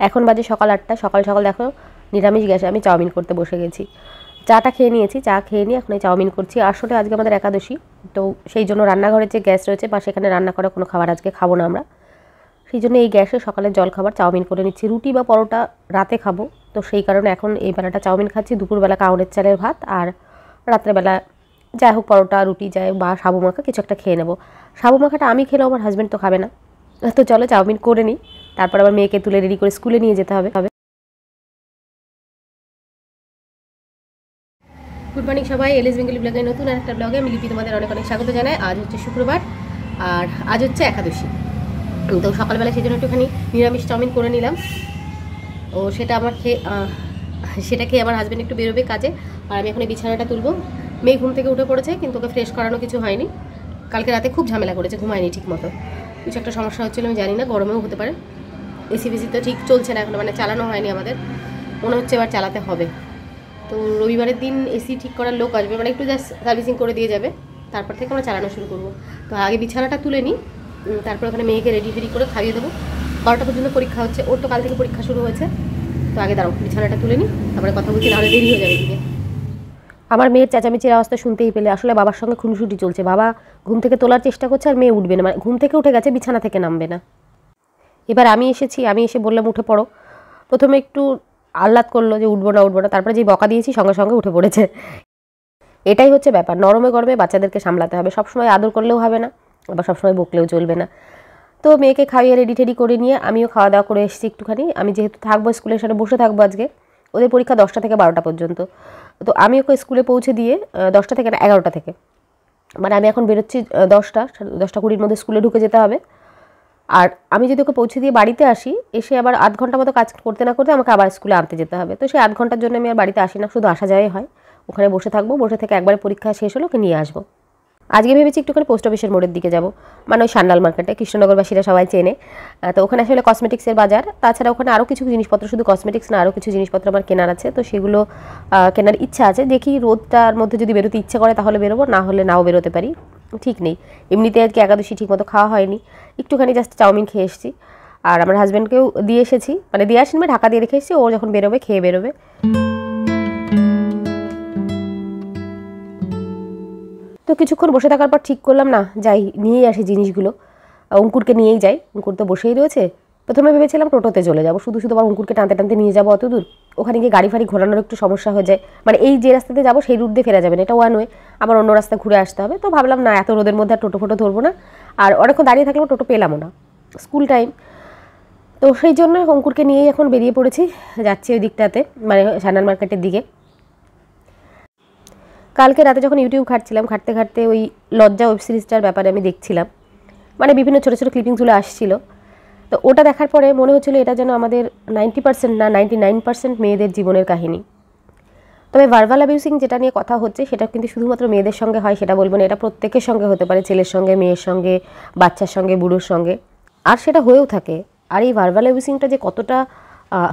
এখন বাজে সকাল 8টা। সকাল সকাল দেখো নিরামিষ গ্যাসে আমি চাউমিন করতে বসে গেছি। চাটা খেয়ে নিয়েছি, চা খেয়ে নিয়ে এখন এই চাউমিন করছি। আসলে আজকে আমাদের একাদশী, তো সেই জন্য রান্নাঘরের যে গ্যাস রয়েছে বা সেখানে রান্না করা কোনো খাবার আজকে খাবো না আমরা। সেই জন্য এই গ্যাসে সকালের জলখাবার চাউমিন করে নিচ্ছি। রুটি বা পরোটা রাতে খাবো, তো সেই কারণে এখন এই বেলাটা চাউমিন খাচ্ছি। দুপুরবেলা কাউনের চালের ভাত, আর রাত্রেবেলা যাই হোক পরোটা রুটি যাই বা সাবু মাখা কিছু একটা খেয়ে নেবো। সাবু মাখাটা আমি খেলেও আমার হাজব্যান্ড তো খাবে না। তো চলো চাউমিন করে নিই, তারপর আবার মেয়েকে তুলে রেডি করে স্কুলে নিয়ে যেতে হবে। গুড মর্নিং সবাই, এলএস বেঙ্গলি ব্লগে নতুন একটা ব্লগে আমি লিপি তোমাদের অনেক অনেক স্বাগত জানাই। আজ হচ্ছে শুক্রবার আর আজ হচ্ছে একাদশী। তো সকালবেলা সেই জন্য একটুখানি নিরামিষ চাউমিন করে নিলাম। ও সেটা আমার খেয়ে আমার হাজব্যান্ড একটু বেরোবে কাজে, আর আমি এখন এই বিছানাটা তুলবো। মেয়ে ঘুম থেকে উঠে পড়েছে, কিন্তু ওকে ফ্রেশ করানো কিছু হয়নি। কালকে রাতে খুব ঝামেলা করেছে, ঘুমায়নি ঠিক মতো, কিছু একটা সমস্যা হচ্ছিল আমি জানি না, গরমেও হতে পারে। এসি ফেসি তো ঠিক চলছে না এখন, মানে চালানো হয়নি আমাদের, মনে হচ্ছে এবার চালাতে হবে। তো রবিবারের দিন এসি ঠিক করার লোক আসবে, মানে একটু জাস্ট সার্ভিসিং করে দিয়ে যাবে, তারপর থেকে আমরা চালানো শুরু করবো। তো আগে বিছানাটা তুলে নিই, তারপর ওখানে মেয়েকে রেডি ফেডি করে খাইয়ে দেবো। 12টা পর্যন্ত পরীক্ষা হচ্ছে ওর, তো কাল থেকে পরীক্ষা শুরু হয়েছে। তো আগে দাঁড়াও বিছানাটা তুলে নিই, তারপরে কথা বলছি, নাহলে দেরি হয়ে যাবে এদিকে। আমার মেয়ের চেঁচামেচির আওয়াজটা শুনতেই পেলে, আসলে বাবার সঙ্গে খুনসুটি চলছে। বাবা ঘুম থেকে তোলার চেষ্টা করছে আর মেয়ে উঠবে না, মানে ঘুম থেকে উঠে গেছে, বিছানা থেকে নামবে না। এবার আমি এসে বললাম উঠে পড়ো। প্রথমে একটু আহ্লাদ করলো যে উঠবো না, তারপরে যে বকা দিয়েছি সঙ্গে সঙ্গে উঠে পড়েছে। এটাই হচ্ছে ব্যাপার, নরমে গরমে বাচ্চাদেরকে সামলাতে হবে। সবসময় আদর করলেও হবে না, আবার সবসময় বকলেও চলবে না। তো মেয়েকে খাইয়ে রেডি টেডি করে নিয়ে আমিও খাওয়া দাওয়া করে এসেছি একটুখানি। আমি যেহেতু থাকবো স্কুলের সামনে বসে থাকবো আজকে, ওদের পরীক্ষা 10টা থেকে 12টা পর্যন্ত। তো আমি ওকে স্কুলে পৌঁছে দিয়ে 10টা থেকে না 11টা থেকে, মানে আমি এখন বেরোচ্ছি 10টা 20-র মধ্যে স্কুলে ঢুকে যেতে হবে। আর আমি যদি ওকে পৌঁছে দিয়ে বাড়িতে আসি, এসে আবার আধ ঘন্টা মতো কাজ করতে না করতে আমাকে আবার স্কুলে আনতে যেতে হবে। তো সেই আধ ঘন্টার জন্য আমি আর বাড়িতে আসি না, শুধু আসা যাওয়াই হয়। ওখানে বসে থাকবো, বসে থেকে একবারে পরীক্ষা শেষ হলে ওকে নিয়ে আসবো। আজকে ভেবেছি একটুখানি পোস্ট অফিসের মোড়ের দিকে যাব, মানে ওই সান্ডাল মার্কেটে, কৃষ্ণনগরবাসীরা সবাই চেনে। তো ওখানে আসলে কসমেটিক্সের বাজার, তাছাড়া ওখানে আরও কিছু জিনিসপত্র, শুধু কসমেটিক্স না আরও কিছু জিনিসপত্র আমার কেনার আছে। তো সেগুলো কেনার ইচ্ছা আছে। দেখি রোদটার মধ্যে যদি বেরোতে ইচ্ছা করে তাহলে বেরোবো, না হলে নাও বেরোতে পারি, ঠিক নেই। এমনিতে আজকে একাদশী ঠিক মতো খাওয়া হয়নি, একটুখানি জাস্ট চাউমিন খেয়ে এসেছি। আর আমার হাজব্যান্ডকেও দিয়ে এসেছি, মানে দিয়ে আসেন ঢাকা দিয়ে রেখে এসেছি, ও যখন বেরোবে খেয়ে বেরোবে। তো কিছুক্ষণ বসে থাকার পর ঠিক করলাম না যাই নিয়েই আসি জিনিসগুলো, অঙ্কুরকে নিয়েই যাই। অঙ্কুর তো বসেই রয়েছে। প্রথমে ভেবেছিলাম টোটোতে চলে যাবো, শুধু শুধু আবার অঙ্কুরকে টানতে টানতে নিয়ে যাবো অত দূর, ওখানে গিয়ে গাড়ি ফাড়ি ঘোরানোর একটু সমস্যা হয়ে যায়। মানে এই যে রাস্তাতে যাবো সেই রুট দিয়ে ফেরা যাবে না, এটা ওয়ান ওয়ে, আবার অন্য রাস্তা ঘুরে আসতে হবে। তো ভাবলাম না এত রোদের মধ্যে আর টোটো ফোটো ধরবো না, আর অনেকক্ষণ দাঁড়িয়ে থাকলেও টোটো পেলামও না, স্কুল টাইম। তো সেই জন্য অঙ্কুরকে নিয়েই এখন বেরিয়ে পড়েছি, যাচ্ছি ওই দিকটাতে, মানে সান্ডাল মার্কেটের দিকে। কালকে রাতে যখন ইউটিউব ঘাঁটছিলাম, ঘাঁটতে ঘাঁটতে ওই লজ্জা ওয়েব সিরিজটার ব্যাপারে আমি দেখছিলাম, মানে বিভিন্ন ছোটো ছোটো ক্লিপিংসগুলো আসছিল। তো ওটা দেখার পরে মনে হচ্ছিলো এটা যেন আমাদের 90% না 99% মেয়েদের জীবনের কাহিনী। তবে ভার্বাল অ্যাবিউসিং যেটা নিয়ে কথা হচ্ছে সেটা কিন্তু শুধুমাত্র মেয়েদের সঙ্গে হয় সেটা বলবো না, এটা প্রত্যেকের সঙ্গে হতে পারে, ছেলের সঙ্গে, মেয়ের সঙ্গে, বাচ্চার সঙ্গে, বুড়োর সঙ্গে, আর সেটা হয়েও থাকে। আর এই ভার্বাল অ্যাবিউসিংটা যে কতটা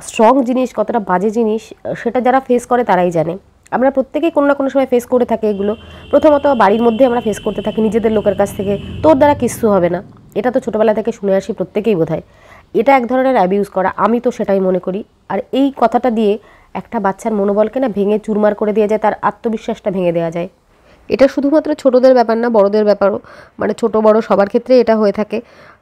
স্ট্রং জিনিস, কতটা বাজে জিনিস, সেটা যারা ফেস করে তারাই জানে। আমরা প্রত্যেকেই কোনো না কোনো সময় ফেস করে থাকি এগুলো। প্রথমত বাড়ির মধ্যে আমরা ফেস করতে থাকি নিজেদের লোকের কাছ থেকে, তোর দ্বারা কিচ্ছু হবে না, এটা তো ছোটোবেলা থেকে শুনে আসি প্রত্যেকেই বোধহয়। এটা এক ধরনের অ্যাবিউজ করা, আমি তো সেটাই মনে করি। আর এই কথাটা দিয়ে একটা বাচ্চার মনোবলকে না ভেঙে চুরমার করে দেওয়া যায়, তার আত্মবিশ্বাসটা ভেঙে দেওয়া যায়। এটা শুধুমাত্র ছোটদের ব্যাপার না, বড়দের ব্যাপারও, মানে ছোট বড় সবার ক্ষেত্রে এটা হয়ে থাকে।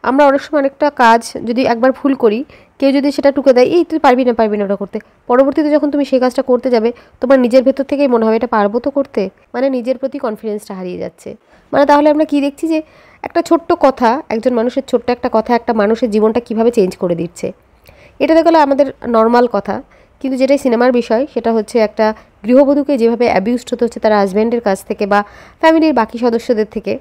আমরা অনেক সময় অনেকটা কাজ যদি একবার ভুল করি, কেউ যদি সেটা টুকে দেয়, এই তুই পারবি না ওটা করতে, পরবর্তীতে যখন তুমি সেই কাজটা করতে যাবে তোমার নিজের ভেতর থেকেই মনে হবে এটা পারবো তো করতে, মানে নিজের প্রতি কনফিডেন্সটা হারিয়ে যাচ্ছে। মানে তাহলে আমরা কি দেখছি যে একটা ছোট্ট কথা, একজন মানুষের ছোট্ট একটা কথা একটা মানুষের জীবনটা কিভাবে চেঞ্জ করে দিচ্ছে। এটা দেখলে আমাদের নর্মাল কথা, কিন্তু যেটাই সিনেমার বিষয় সেটা হচ্ছে একটা গৃহবধূকে যেভাবে অ্যাবিউজড হতে হচ্ছে তার হাজব্যান্ডের কাছ থেকে বা ফ্যামিলির বাকি সদস্যদের থেকে।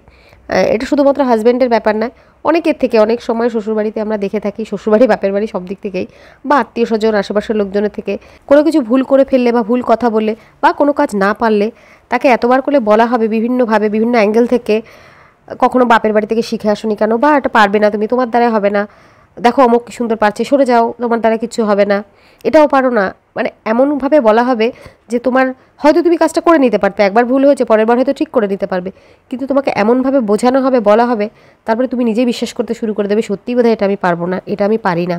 এটা শুধুমাত্র হাজব্যান্ডের ব্যাপার নয়, অনেকের থেকে, অনেক সময় শ্বশুরবাড়িতে আমরা দেখে থাকি, শ্বশুরবাড়ি বাপের বাড়ি সব দিক থেকেই, বা আত্মীয় স্বজন আশেপাশের লোকজনের থেকে কোনো কিছু ভুল করে ফেললে বা ভুল কথা বললে বা কোনো কাজ না পারলে তাকে এতবার করে বলা হবে বিভিন্নভাবে, বিভিন্ন অ্যাঙ্গেল থেকে, কখনো বাপের বাড়ি থেকে শিখে আসুনি কেন, বা এটা পারবে না তুমি, তোমার দ্বারাই হবে না, দেখো অমুক কি সুন্দর পারছে, সরে যাও, তোমার দ্বারা কিছু হবে না, এটাও পারো না, মানে এমনভাবে বলা হবে যে তোমার হয়তো তুমি কাজটা করে নিতে পারতে, একবার ভুল হয়েছে পরের বার হয়তো ঠিক করে নিতে পারবে, কিন্তু তোমাকে এমনভাবে বোঝানো হবে, বলা হবে, তারপরে তুমি নিজেই বিশ্বাস করতে শুরু করে দেবে সত্যিই বোধহয় এটা আমি পারবো না, এটা আমি পারি না।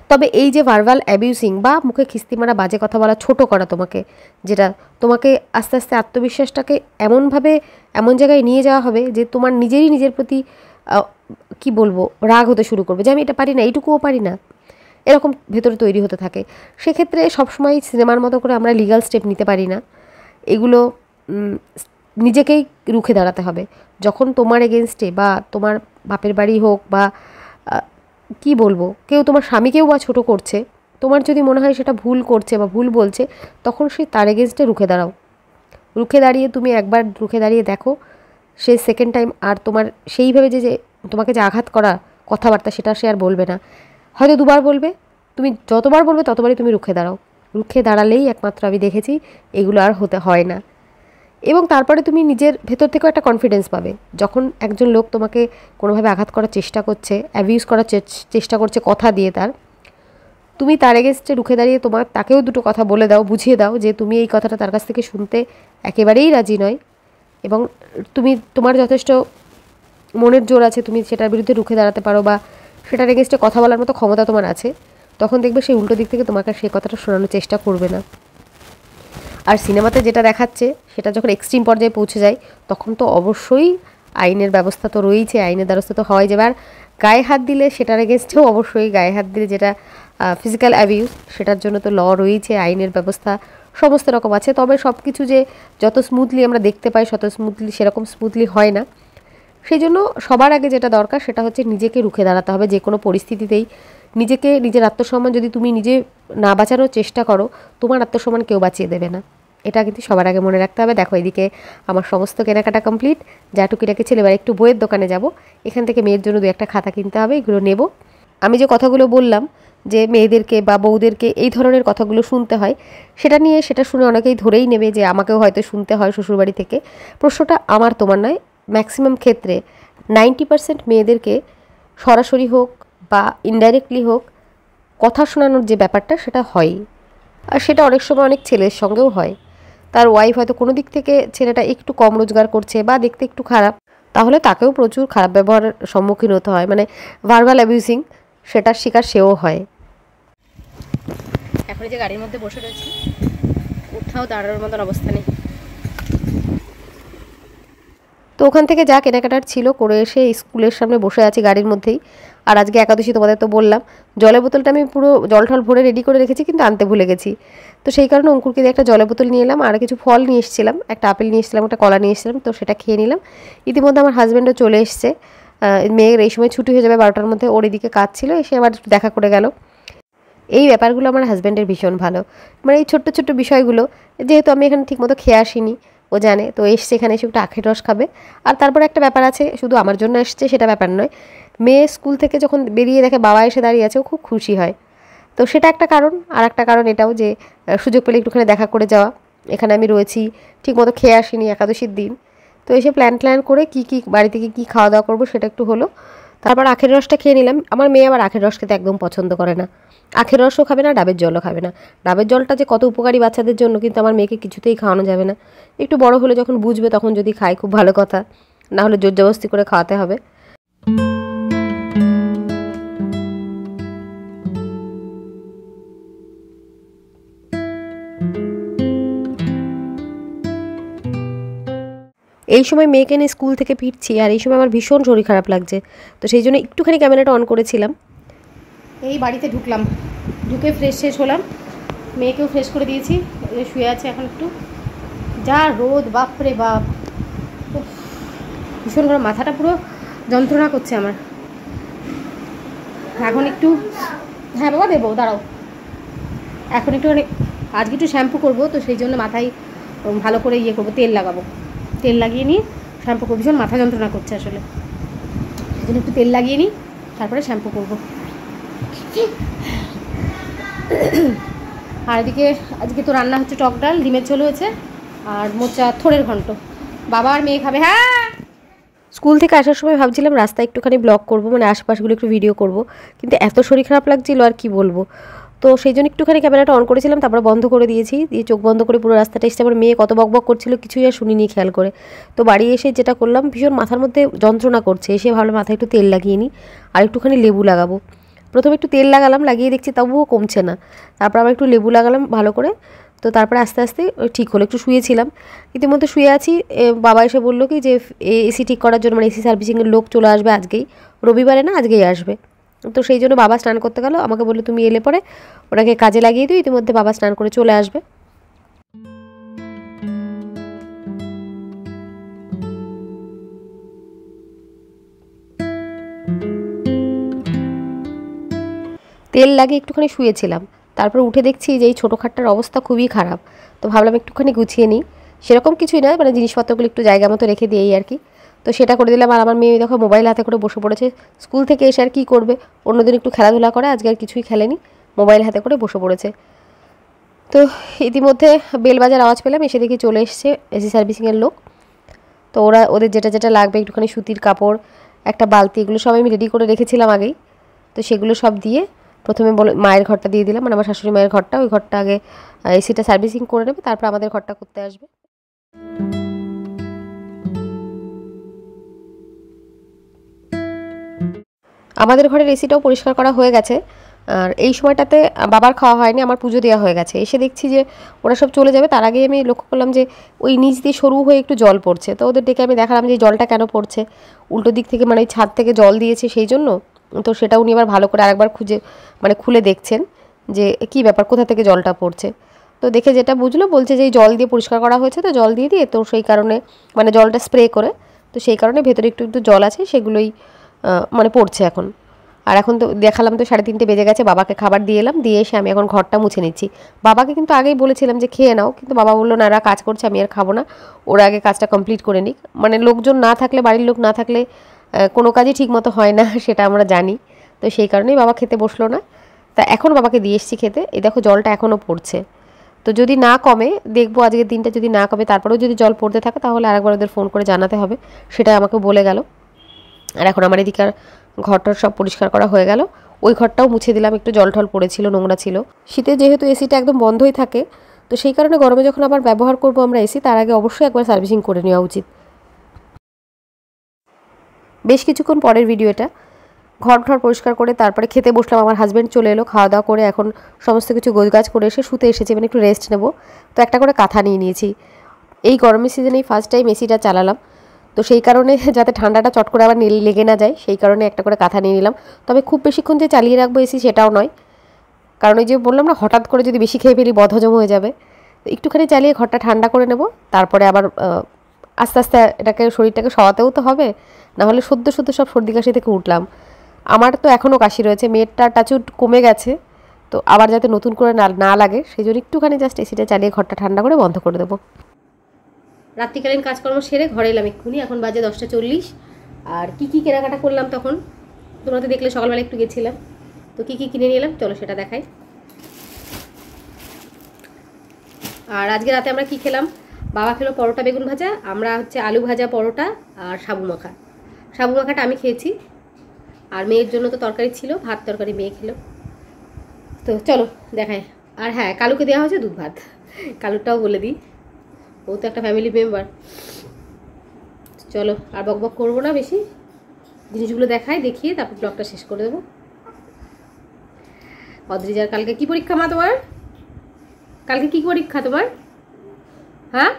তবে এই যে ভার্বাল অ্যাবিউসিং বা মুখে খিস্তি মারা, বাজে কথা বলা, ছোট করা তোমাকে, যেটা তোমাকে আস্তে আস্তে আত্মবিশ্বাসটাকে এমনভাবে এমন জায়গায় নিয়ে যাওয়া হবে যে তোমার নিজের প্রতি কি বলবো, রাগ হতে শুরু করবে যে আমি এটা পারি না, এইটুকুও পারি না, এরকম ভেতরে তৈরি হতে থাকে। সেক্ষেত্রে সবসময় সিনেমার মতো করে আমরা লিগ্যাল স্টেপ নিতে পারি না, এগুলো নিজেকেই রুখে দাঁড়াতে হবে। যখন তোমার এগেনস্টে বা তোমার বাপের বাড়ি হোক বা কি বলবো, কেউ তোমার স্বামীকেও বা ছোটো করছে, তোমার যদি মনে হয় সেটা ভুল করছে বা ভুল বলছে, তখন সে তার এগেনস্টে রুখে দাঁড়াও। রুখে দাঁড়িয়ে তুমি একবার রুখে দাঁড়িয়ে দেখো সে সেকেন্ড টাইম আর তোমার সেইভাবে যে তোমাকে যে আঘাত করা কথাবার্তা সেটা সে আর বলবে না। হয়তো দুবার বলবে, তুমি যতবার বলবে ততবারই তুমি রুখে দাঁড়াও। রুখে দাঁড়ালেই একমাত্র আমি দেখেছি এগুলো আর হতে হয় না। এবং তারপরে তুমি নিজের ভেতর থেকেও একটা কনফিডেন্স পাবে। যখন একজন লোক তোমাকে কোনোভাবে আঘাত করার চেষ্টা করছে, অ্যাবিউজ করার চেষ্টা করছে কথা দিয়ে, তুমি তার এগেনস্টে রুখে দাঁড়িয়ে তাকেও দুটো কথা বলে দাও, বুঝিয়ে দাও যে তুমি এই কথাটা তার কাছ থেকে শুনতে একেবারেই রাজি নয় এবং তোমার যথেষ্ট মনের জোর আছে, তুমি সেটার বিরুদ্ধে রুখে দাঁড়াতে পারো বা সেটার এগেনস্টে কথা বলার মতো ক্ষমতা তোমার আছে, তখন দেখবে সেই উল্টো দিক থেকে তোমাকে সেই কথাটা শোনানোর চেষ্টা করবে না। আর সিনেমাতে যেটা দেখাচ্ছে সেটা যখন এক্সট্রিম পর্যায়ে পৌঁছে যায় তখন তো অবশ্যই আইনের ব্যবস্থা তো রয়েছে, আইনের দ্বারস্থ তো হয়। যেবার গায়ে হাত দিলে সেটার এগেনস্টেও অবশ্যই, গায়ে হাত দিলে যেটা ফিজিক্যাল অ্যাবিউজ, সেটার জন্য তো ল রয়েছে, আইনের ব্যবস্থা সমস্ত রকম আছে। তবে সব কিছু যে যত স্মুথলি আমরা দেখতে পাই সেরকম স্মুথলি হয় না। সেই জন্য সবার আগে যেটা দরকার সেটা হচ্ছে নিজেকে রুখে দাঁড়াতে হবে যে কোনো পরিস্থিতিতেই। নিজের আত্মসম্মান যদি তুমি নিজে না বাঁচানোর চেষ্টা করো, তোমার আত্মসম্মান কেউ বাঁচিয়ে দেবে না। এটা কিন্তু সবার আগে মনে রাখতে হবে। দেখো, এদিকে আমার সমস্ত কেনাকাটা কমপ্লিট, যা টুকিটাকি ছিল। এবার একটু বইয়ের দোকানে যাব, এখান থেকে মেয়ের জন্য 2-1টা খাতা কিনতে হবে, এগুলো নেব। আমি যে কথাগুলো বললাম যে মেয়েদেরকে বা বউদেরকে এই ধরনের কথাগুলো শুনতে হয়, সেটা শুনে অনেকেই ধরেই নেবে যে আমাকেও হয়তো শুনতে হয় শ্বশুরবাড়ি থেকে। প্রশ্নটা আমার তোমার নয়, ম্যাক্সিমাম ক্ষেত্রে 90% মেয়েদেরকে সরাসরি হোক বা ইনডাইরেক্টলি হোক কথা শোনানোর যে ব্যাপারটা সেটা হয়। আর সেটা অনেক সময় অনেক ছেলের সঙ্গেও হয়। তার ওয়াইফ হয়তো কোনো দিক থেকে ছেলেটা একটু কম রোজগার করছে বা দেখতে একটু খারাপ, তাহলে তাকেও প্রচুর খারাপ ব্যবহারের সম্মুখীন হতে হয়, মানে ভার্বাল অ্যাবিউজিং, সেটার শিকার সেও হয়। এখন যে গাড়ির মধ্যে বসে রয়েছি, কোথাও দাঁড়ানোর মতন অবস্থা নেই। তো ওখান থেকে যা কেনাকাটার ছিল করে এসে স্কুলের সামনে বসে আছি গাড়ির মধ্যেই। আর আজকে একাদশী, তোমাদের তো বললাম। জলের বোতলটা আমি পুরো জল টল ভরে রেডি করে রেখেছি, কিন্তু আনতে ভুলে গেছি। তো সেই কারণে অঙ্কুরকে দিয়ে একটা জলের বোতল নিয়ে এলাম, আর কিছু ফল নিয়ে এসেছিলাম, একটা আপেল নিয়ে এসেছিলাম, একটা কলা নিয়ে এসেছিলাম, তো সেটা খেয়ে নিলাম। ইতিমধ্যে আমার হাজব্যান্ডও চলে এসছে। মেয়ের এই সময় ছুটি হয়ে যাবে 12টার মধ্যে, ওর এদিকে কাজ ছিল, এসে আবার একটু দেখা করে গেল। এই ব্যাপারগুলো আমার হাজব্যান্ডের ভীষণ ভালো, মানে এই ছোট্ট ছোট্ট বিষয়গুলো। যেহেতু আমি এখানে ঠিকমতো খেয়ে আসিনি, ও জানে, তো এসছে এখানে এসে একটু আখের রস খাবে। আর তারপরে একটা ব্যাপার আছে, শুধু আমার জন্য এসছে সেটা ব্যাপার নয়, মেয়ে স্কুল থেকে যখন বেরিয়ে দেখে বাবা এসে দাঁড়িয়ে আছে, ও খুব খুশি হয়। তো সেটা একটা কারণ। আর একটা কারণ এটাও যে সুযোগ পেলে একটুখানি দেখা করে যাওয়া। এখানে আমি রয়েছি, ঠিকমতো খেয়ে আসিনি একাদশীর দিন, তো এসে প্ল্যান করে কী বাড়ি থেকে কী খাওয়া দাওয়া করবো সেটা একটু হলো। তারপর আখের রসটা খেয়ে নিলাম। আমার মেয়ে আবার আখের রস খেতে একদম পছন্দ করে না, আখের রসও খাবে না, ডাবের জলও খাবে না। ডাবের জলটা যে কত উপকারী বাচ্চাদের জন্য, কিন্তু আমার মেয়েকে কিছুতেই খাওয়ানো যাবে না। একটু বড় হলে যখন বুঝবে তখন যদি খায় খুব ভালো কথা, না হলে জোর জবরদস্তি করে খাওয়াতে হবে। এই সময় মেয়েকে নিয়ে স্কুল থেকে ফিরছি, আর এই সময় আমার ভীষণ শরীর খারাপ লাগছে, তো সেই জন্য একটুখানি ক্যামেরাটা অন করেছিলাম। এই বাড়িতে ঢুকে ফ্রেশ হলাম, মেয়েকেও ফ্রেশ করে দিয়েছি, শুয়ে আছে এখন। একটু যা রোদ, বাপরে বাপ, ভীষণ করে মাথাটা পুরো যন্ত্রণা করছে আমার এখন। একটু, হ্যাঁ বাবা দেবো, দাঁড়াও। এখন একটুখানি আজকে একটু শ্যাম্পু করবো, তো সেই জন্য মাথায় ভালো করে করবো, তেল লাগাবো। তেল লাগিয়ে নিয়ে শ্যাম্পু করবো, ভীষণ মাথা যন্ত্রণা করছে আসলে, সেই জন্য একটু তেল লাগিয়ে নিই, তারপরে শ্যাম্পু করবো। আর এদিকে আজকে তো রান্না হচ্ছে টক ডাল, ডিমের ঝোল হয়েছে, আর মোচা থোড়ের ঘন্ট। বাবা আর মেয়ে খাবে। হ্যাঁ, স্কুল থেকে আসার সময় ভাবছিলাম রাস্তায় একটুখানি ব্লগ করবো, মানে আশপাশগুলো একটু ভিডিও করব, কিন্তু এত শরীর খারাপ লাগছিল আর কি বলবো। তো সেই জন্য একটুখানি ক্যামেরাটা অন করেছিলাম, তারপরে বন্ধ করে দিয়েছি, দিয়ে চোখ বন্ধ করে পুরো রাস্তাটা এসে আমার মেয়ে কত বকবক করছিল, কিছুই আর শুনিনি খেয়াল করে। তো বাড়ি এসে যেটা করলাম, ভীষণ মাথার মধ্যে যন্ত্রণা করছে, এসে ভাবলাম মাথায় একটু তেল লাগিয়ে নিই আর একটুখানি লেবু লাগাবো। প্রথমে একটু তেল লাগালাম, লাগিয়ে দেখছি তবুও কমছে না। তারপর আবার একটু লেবু লাগালাম ভালো করে, তো তারপরে আস্তে আস্তে ঠিক হলো। একটু শুয়েছিলাম, ইতিমধ্যে শুয়ে আছি, বাবা এসে বললো কি যে এসি ঠিক করার জন্য মানে এসি সার্ভিসিংয়ের লোক চলে আসবে আজকেই, রবিবারে না আজকেই আসবে। তো সেই জন্য বাবা স্নান করতে গেল, আমাকে বললো তুমি এলে পরে ওনাকে কাজে লাগিয়ে দিও, ইতিমধ্যে বাবা স্নান করে চলে আসবে। তেল লাগিয়ে একটুখানি শুয়েছিলাম, তারপর উঠে দেখছি যে এই ছোটো খাটটার অবস্থা খুবই খারাপ। তো ভাবলাম একটুখানি গুছিয়ে নিই, সেরকম কিছুই না, মানে জিনিসপত্রগুলো একটু জায়গা মতো রেখে দিই আর কি। তো সেটা করে দিলাম। আর আমার মেয়ে দেখো মোবাইল হাতে করে বসে পড়েছে, স্কুল থেকে এসে আর কী করবে, অন্যদিন একটু খেলাধুলা করে, আজকে আর কিছুই খেলেনি, মোবাইল হাতে করে বসে পড়েছে। তো ইতিমধ্যে বেল বাজার আওয়াজ পেলাম, এসে দেখি চলে এসছে এসি সার্ভিসিংয়ের লোক। তো ওদের যেটা যেটা লাগবে, একটুখানি সুতির কাপড়, একটা বালতি, এগুলো সব আমি রেডি করে রেখেছিলাম আগেই। তো সেগুলো সব দিয়ে প্রথমে মায়ের ঘরটা দিয়ে দিলাম, মানে আমার শাশুড়ি মায়ের ঘরটা, ওই ঘরটা আগে এসিটা সার্ভিসিং করে নেবে, তারপর আমাদের ঘরটা করতে আসবে। আমাদের ঘরের এসিটাও পরিষ্কার করা হয়ে গেছে। আর এই সময়টাতে বাবার খাওয়া হয়নি, আমার পুজো দেওয়া হয়ে গেছে। এসে দেখছি যে ওরা সব চলে যাবে, তার আগেই আমি লক্ষ্য করলাম যে ওই নিচ দিয়ে সরু হয়ে একটু জল পড়ছে। তো ওদের ডেকে আমি দেখালাম যে জলটা কেন পড়ছে, উল্টো দিক থেকে মানে ছাদ থেকে জল দিয়েছে সেই জন্য। তো সেটা উনি আবার ভালো করে আরেকবার খুলে দেখছেন যে কী ব্যাপার, কোথা থেকে জলটা পড়ছে। তো দেখে যেটা বুঝলো, বলছে যে এই জল দিয়ে পরিষ্কার করা হয়েছে, তো জল দিয়ে তো সেই কারণে মানে জলটা স্প্রে করে, তো সেই কারণে ভেতরে একটু একটু জল আছে, সেগুলোই মানে পড়ছে এখন। আর এখন তো দেখালাম, তো 3:30 বেজে গেছে, বাবাকে খাবার দিয়ে এলাম, দিয়ে এসে আমি এখন ঘরটা মুছে নিচ্ছি। বাবাকে কিন্তু আগেই বলেছিলাম যে খেয়ে নাও, কিন্তু বাবা বললো না, এরা কাজ করছে, আমি আর খাবো না, ওরা আগে কাজটা কমপ্লিট করে নিক। মানে লোকজন না থাকলে, বাড়ির লোক না থাকলে কোনো কাজই ঠিক মতো হয় না, সেটা আমরা জানি। তো সেই কারণেই বাবা খেতে বসলো না। তা এখন বাবাকে দিয়ে এসেছি খেতে। এই দেখো জলটা এখনও পড়ছে। তো যদি না কমে, দেখবো আজকের দিনটা যদি না কমে, তারপরেও যদি জল পড়তে থাকে, তাহলে আরেকবার ওদের ফোন করে জানাতে হবে, সেটা আমাকে বলে গেল। আর এখন আমার এদিকার ঘরটার সব পরিষ্কার করা হয়ে গেল, ওই ঘরটাও মুছে দিলাম, একটু জল টল পড়েছিল, নোংরা ছিল। শীতে যেহেতু এসিটা একদম বন্ধই থাকে, তো সেই কারণে গরমে যখন আবার ব্যবহার করব আমরা এসি, তার আগে অবশ্যই একবার সার্ভিসিং করে নেওয়া উচিত। বেশ কিছুক্ষণ পরের ভিডিও এটা। ঘর পরিষ্কার করে তারপরে খেতে বসলাম, আমার হাজব্যান্ড চলে এলো, খাওয়া দাওয়া করে এখন সমস্ত কিছু গোছগাছ করে এসে শুতে এসেছি, মানে একটু রেস্ট নেব। তো একটা করে কাঁথা নিয়ে নিয়েছি, এই গরমের সিজনেই ফার্স্ট টাইম এসিটা চালালাম, তো সেই কারণে যাতে ঠান্ডাটা চট করে আবার লেগে না যায়, সেই কারণে একটা করে কাঁথা নিয়ে নিলাম। তবে খুব বেশিক্ষণ যে চালিয়ে রাখবো এসি সেটাও নয়, কারণ ওই যে বললাম না, হঠাৎ করে যদি বেশি খেয়ে ফেলি বদহজম হয়ে যাবে। তো একটুখানি চালিয়ে ঘরটা ঠান্ডা করে নেব, তারপরে আবার আস্তে আস্তে এটাকে শরীরটাকে সওয়াতেও তো হবে, নাহলে সদ্য সব সর্দি কাশি থেকে উঠলাম। আমার তো এখনও কাশি রয়েছে, মেয়েরটা টাচুট কমে গেছে, তো আবার যাতে নতুন করে না লাগে সেই জন্য একটুখানি জাস্ট এসিটা চালিয়ে ঘরটা ঠান্ডা করে বন্ধ করে দেবো। রাত্রিকালীন কাজকর্ম সেরে ঘরে এলাম এক্ষুনি, এখন বাজে 10:40। আর কি কেনাকাটা করলাম তখন তোমরা তো দেখলে, সকালবেলা একটু গেছিলাম, তো কি কিনে নিয়ে এলাম চলো সেটা দেখাই। আর আজকে রাতে আমরা কি খেলাম, বাবা খেলো পরোটা বেগুন ভাজা, আমরা হচ্ছে আলু ভাজা পরোটা আর সাবু মাখাটা আমি খেয়েছি, আর মেয়ের জন্য তো তরকারি ছিল, ভাত তরকারি মেয়ে খেলো। তো চলো দেখাই। আর হ্যাঁ, কালুকে দেওয়া হয়েছে দুধ ভাত, কালুরটাও বলে দিই, ও তো একটা ফ্যামিলি মেম্বার। চলো আর বকবক করবো না বেশি, জিনিসগুলো দেখিয়ে তারপর ব্লগটা শেষ করে দেবো। অদ্রিজার কালকে কি পরীক্ষা মা তোমার? কালকে কি পরীক্ষা তোমার? হ্যাঁ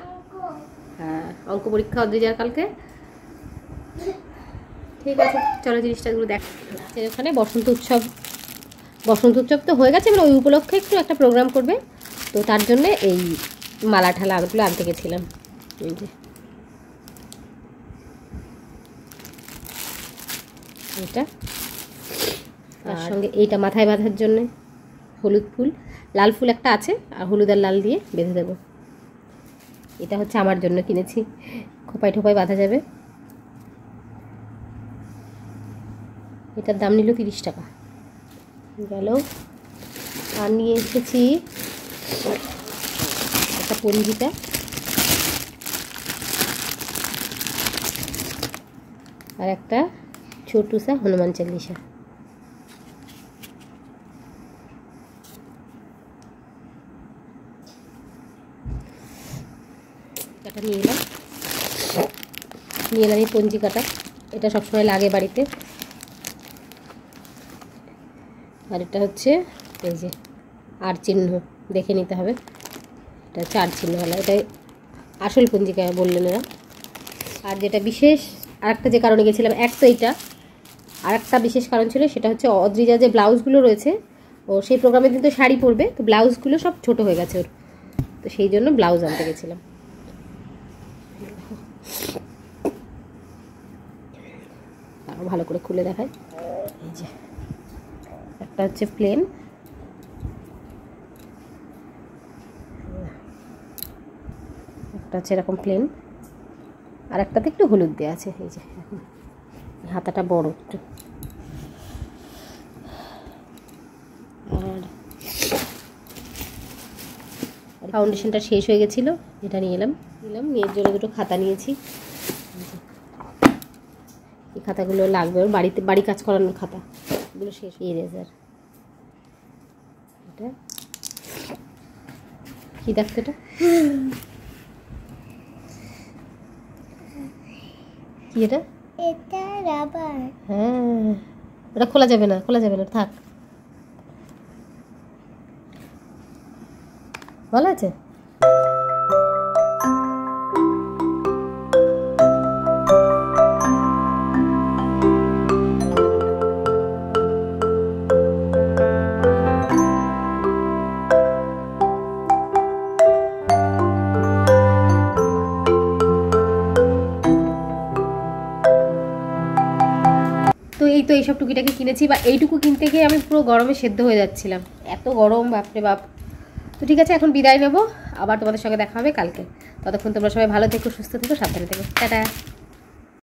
অঙ্ক পরীক্ষা অদ্রিজার কালকে। ঠিক আছে চলো জিনিসটাগুলো দেখ। ওখানে বসন্ত উৎসব তো হয়ে গেছে, মানে ওই উপলক্ষে একটু একটা প্রোগ্রাম করবে, তো তার জন্য এই মালা ঠালাগুলো আনতে গেছিলাম। এই যে এটা, তার সঙ্গে এইটা মাথায় বাঁধার জন্য হলুদ ফুল, লাল ফুল একটা আছে, আর হলুদ আর লাল দিয়ে বেঁধে দেবো। এটা হচ্ছে আমার জন্য কিনেছি, খোপায় ঠোপায় বাঁধা যাবে। এটার দাম নিল 30 টাকা গেল। আর নিয়ে এসেছি একটা পঞ্জিকা, আর একটা ছোটু সা হনুমান চালিসা। এটা নিয়ে এলাম এই পঞ্জিকাটা, এটা সবসময় লাগে বাড়িতে। আর এটা হচ্ছে এই যে আর চিহ্ন, দেখে নিতে হবে, এটা হচ্ছে আর চিহ্নওয়ালা, এটাই আসল পঞ্জিকা বললেন এরা। আর যেটা বিশেষ আরেকটা যে কারণে গেছিলাম, এক তো এইটা, আর একটা বিশেষ কারণ ছিল, সেটা হচ্ছে অদ্রিজা যে ব্লাউজগুলো রয়েছে, ও সেই প্রোগ্রামে কিন্তু শাড়ি পরবে, তো ব্লাউজগুলো সব ছোট হয়ে গেছে ওর, তো সেই জন্য ব্লাউজ আনতে গেছিলাম। আরও ভালো করে খুলে দেখায়, এই যে একটা হচ্ছে প্লেন, একটা হচ্ছে এরকম প্লেন, আর একটাতে একটু হলুদ দেওয়া আছে। এই যে হাতাটা বড় একটু। আর ফাউন্ডেশনটা শেষ হয়ে গেছিলো, এটা নিয়ে এলাম, মেয়ের জন্য দুটো খাতা নিয়েছি। এই খাতাগুলো লাগবে ওর বাড়িতে, বাড়ি কাজ করানোর খাতা, এগুলো শেষ। ইরেজার, এটা কি দেখতে, এটা কি, এটা এটা রাবার। হ্যাঁ, ওটা খোলা যাবে না, খোলা যাবে না, থাক। ভালো আছে। তো এই তো এইসব টুকিটাকি কিনেছি, বা এইটুকু কিনতে গিয়ে আমি পুরো গরমে সেদ্ধ হয়ে যাচ্ছিলাম, এত গরম, বাপরে বাপ। তো ঠিক আছে, এখন বিদায় নেব, আবার তোমাদের সঙ্গে দেখা হবে কালকে। ততক্ষণ তোমরা সবাই ভালো থেকো, সুস্থ থেকো, সাবধানে থেকো, টাটা।